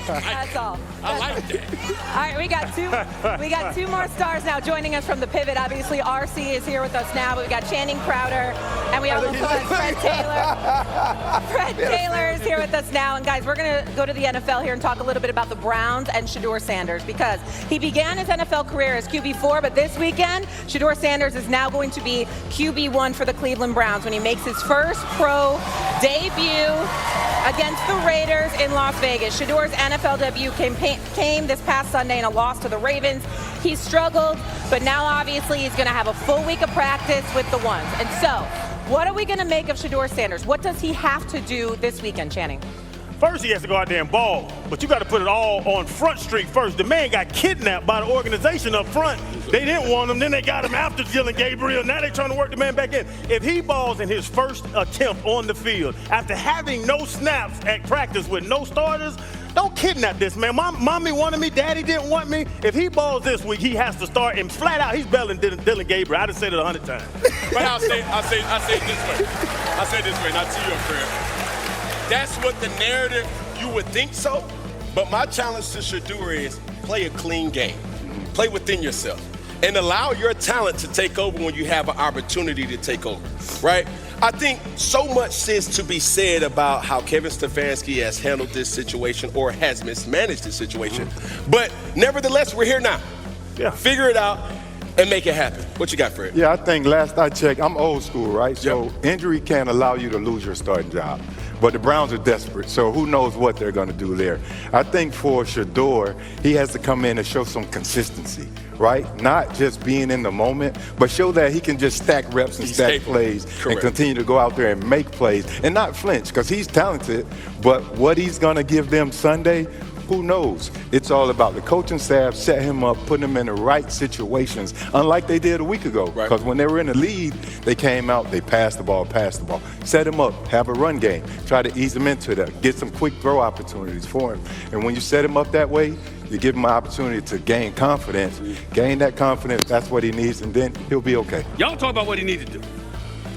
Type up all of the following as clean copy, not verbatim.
That's all. I like that. All right, we got two more stars now joining us from the pivot. Obviously, RC is here with us now, but we got Channing Crowder, and we also have Fred Taylor. Fred Taylor is here with us now. And guys, we're going to go to the NFL here and talk a little bit about the Browns and Shedeur Sanders, because he began his NFL career as QB4, but this weekend, Shedeur Sanders is now going to be QB1 for the Cleveland Browns when he makes his first pro debut against the Raiders in Las Vegas. Shedeur's NFL debut came this past Sunday in a loss to the Ravens. He struggled, but now obviously he's going to have a full week of practice with the ones. And so, what are we going to make of Shedeur Sanders? What does he have to do this weekend, Channing? First, he has to go out there and ball, but you got to put it all on Front Street first. The man got kidnapped by the organization up front. They didn't want him, then they got him after Dillon Gabriel. Now they're trying to work the man back in. If he balls in his first attempt on the field, after having no snaps at practice with no starters, don't kidnap this man. Mommy wanted me, daddy didn't want me. If he balls this week, he has to start, and flat out, he's better than Dillon Gabriel. I done said it 100 times. But I'll say it this way, not to you, Fred. That's what the narrative, you would think so, but my challenge to Shedeur is play a clean game. Play within yourself and allow your talent to take over when you have an opportunity to take over, right? I think so much is to be said about how Kevin Stefanski has handled this situation or has mismanaged this situation, but nevertheless, we're here now. Yeah. Figure it out and make it happen. What you got, Fred? Yeah, I think last I checked, I'm old school, right? So injury can't allow you to lose your starting job. But the Browns are desperate, so who knows what they're going to do there. I think for Shedeur, he has to come in and show some consistency, right? Not just being in the moment, but show that he can just stack reps and stack plays and continue to go out there and make plays and not flinch, because he's talented. But what he's going to give them Sunday, who knows? It's all about the coaching staff, set him up, putting him in the right situations, unlike they did a week ago. Because when they were in the lead, they came out, they passed the ball. Set him up, have a run game, try to ease him into that, get some quick throw opportunities for him. And when you set him up that way, you give him an opportunity to gain confidence. Gain that confidence, that's what he needs, and then he'll be okay. Y'all talk about what he needs to do.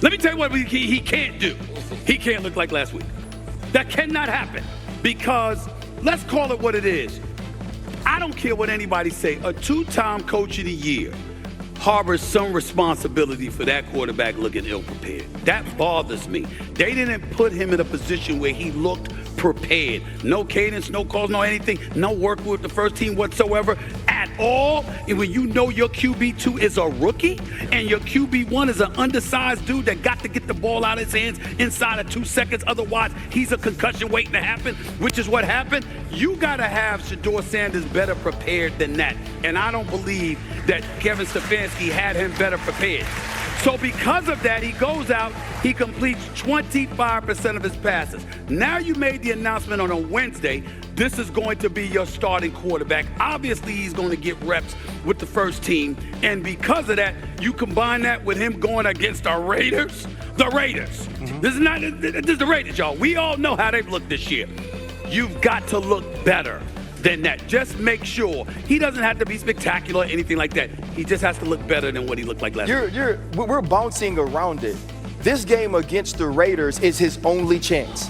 Let me tell you what he can't do. He can't look like last week. That cannot happen, because let's call it what it is. I don't care what anybody say. A two-time coach of the year harbors some responsibility for that quarterback looking ill-prepared. That bothers me. They didn't put him in a position where he looked prepared. No cadence, no calls, no anything. No work with the first team whatsoever at all. And when you know your QB2 is a rookie and your QB1 is an undersized dude that got to get the ball out of his hands inside of 2 seconds, otherwise he's a concussion waiting to happen, which is what happened. You got to have Shedeur Sanders better prepared than that. And I don't believe that Kevin Stefanski had him better prepared. So because of that, he goes out, he completes 25% of his passes. Now you made the announcement on a Wednesday, this is going to be your starting quarterback. Obviously, he's going to get reps with the first team. And because of that, you combine that with him going against the Raiders. The Raiders. This is the Raiders, y'all. We all know how they've looked this year. You've got to look better than that. Just make sure. He doesn't have to be spectacular or anything like that. He just has to look better than what he looked like last year. We're bouncing around it. This game against the Raiders is his only chance.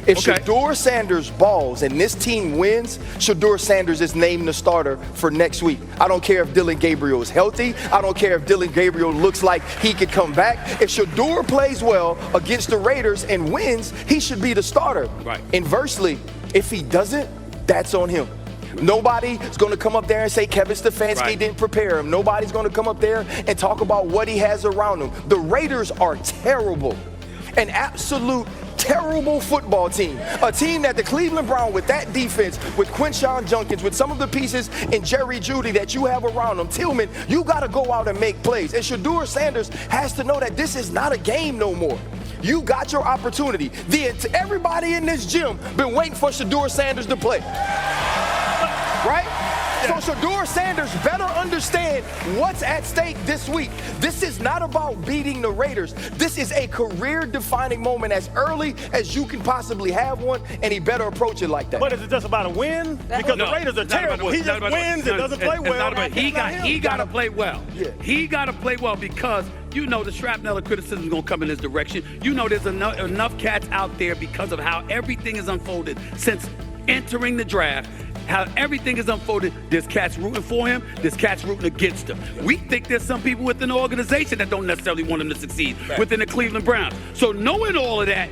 If Shedeur Sanders balls and this team wins, Shedeur Sanders is named the starter for next week. I don't care if Dillon Gabriel is healthy. I don't care if Dillon Gabriel looks like he could come back. If Shedeur plays well against the Raiders and wins, he should be the starter. Right. Inversely, if he doesn't, that's on him. Nobody's going to come up there and say Kevin Stefanski didn't prepare him. Nobody's going to come up there and talk about what he has around him. The Raiders are terrible, an absolute terrible football team. A team that the Cleveland Browns, with that defense, with Quinshon Judkins, with some of the pieces in Jerry Jeudy that you have around them, Tillman, you got to go out and make plays. And Shedeur Sanders has to know that this is not a game no more. You got your opportunity. Everybody in this gym been waiting for Shedeur Sanders to play. Right? So Shedeur Sanders better understand what's at stake this week. This is not about beating the Raiders. This is a career-defining moment as early as you can possibly have one, and he better approach it like that. But is it just about a win? Because the Raiders are terrible. He just wins and doesn't play well. He got to play well. Yeah. He got to play well because you know the shrapnel of criticism is going to come in his direction. You know there's enough cats out there because of how everything is unfolded since entering the draft, how everything is unfolded. There's cats rooting for him, there's cats rooting against him. We think there's some people within the organization that don't necessarily want him to succeed within the Cleveland Browns. So knowing all of that,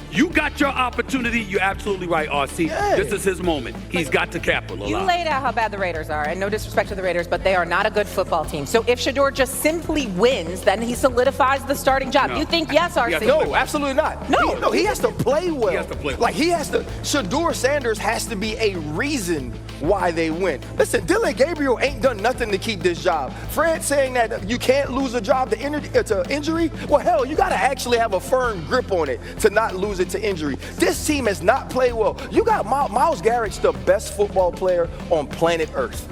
you got your opportunity. You're absolutely right, RC. Yeah. This is his moment. He's got to capitalize. You laid out how bad the Raiders are, and no disrespect to the Raiders, but they are not a good football team. So if Shedeur just simply wins, then he solidifies the starting job. No. You think yes, RC? No, absolutely not. No. He has to play well. He has to play well. Like, Shedeur Sanders has to be a reason why they win. Listen, Dillon Gabriel ain't done nothing to keep this job. Fred saying that you can't lose a job to injury, well, hell, you got to actually have a firm grip on it to not lose it to injury. This team has not played well. You got Myles Garrett's the best football player on planet Earth.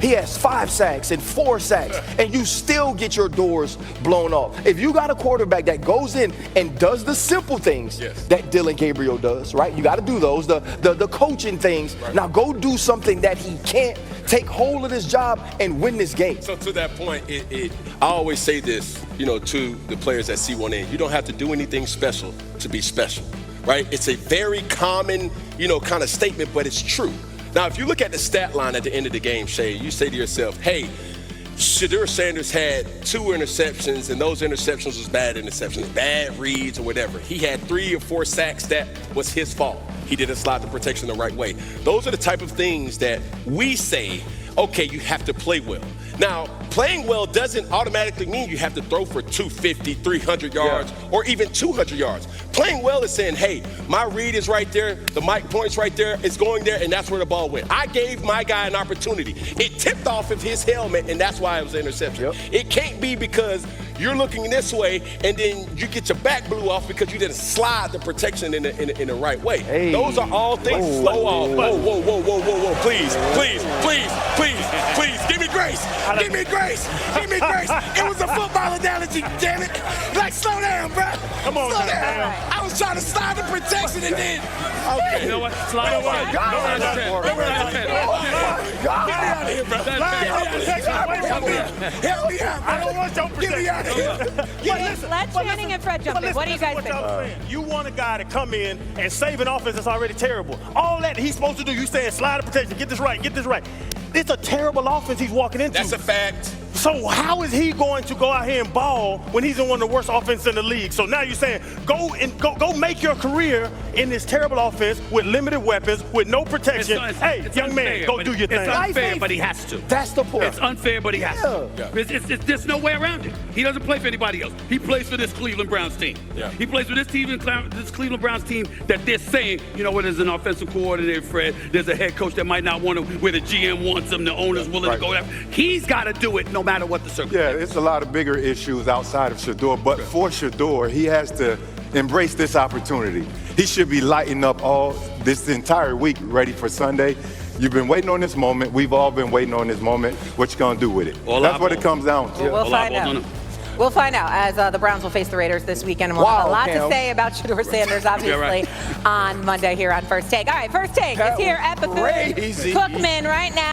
He has 5 sacks and 4 sacks, and you still get your doors blown off. If you got a quarterback that goes in and does the simple things that Dillon Gabriel does, right? You got to do those, the coaching things. Right. Now go do something that he can't. Take hold of this job and win this game. So to that point, I always say this, to the players that see one in. You don't have to do anything special to be special, right? It's a very common, kind of statement, but it's true. Now, if you look at the stat line at the end of the game, Shay, you say to yourself, hey, Shedeur Sanders had 2 interceptions, and those interceptions was bad interceptions, bad reads or whatever. He had 3 or 4 sacks. That was his fault. He didn't slide the protection the right way. Those are the type of things that we say, okay, you have to play well. Now, playing well doesn't automatically mean you have to throw for 250, 300 yards, or even 200 yards. Playing well is saying, hey, my read is right there, the mic point's right there, it's going there, and that's where the ball went. I gave my guy an opportunity. It tipped off of his helmet, and that's why it was an interception. Yep. It can't be because you're looking this way, and then you get your back blew off because you didn't slide the protection in the right way. Hey. Those are all things. Whoa. Please. Give me grace. Give me grace. It was a football analogy, damn it. Like, slow down, bro. Come on, slow down. I was trying to slide the protection and then. Okay. You know what? Slide Oh my God. Get me out of here, bro. Help me out, bro. I don't want your protection. Get me out of here. Let Channing and Fred jump in. What do you guys think? You want a guy to come in and save an offense that's already terrible. All that he's supposed to do, you saying slide the protection, get this right. It's a terrible offense he's walking into. That's a fact. So how is he going to go out here and ball when he's in one of the worst offenses in the league? So now you're saying go make your career in this terrible offense with limited weapons, with no protection. It's young man, go do your thing. It's unfair, but he has to. That's the point. It's unfair, but he has to. There's no way around it. He doesn't play for anybody else. He plays for this Cleveland Browns team. Yeah. He plays for this Cleveland Browns team that they're saying, there's an offensive coordinator, Fred. There's a head coach that might not want him, where the GM wants him, the owner's willing to go there. He's got to do it no matter what the circumstance. Yeah, it's a lot of bigger issues outside of Shedeur, but for Shedeur, he has to embrace this opportunity. He should be lighting up this entire week ready for Sunday. You've been waiting on this moment. We've all been waiting on this moment. What you gonna do with it? That's what it comes down to. We'll find out. We'll find out as the Browns will face the Raiders this weekend. And we'll have a lot to say about Shedeur Sanders, obviously, on Monday here on First Take. All right, First Take is here at Bethune-Cookman right now.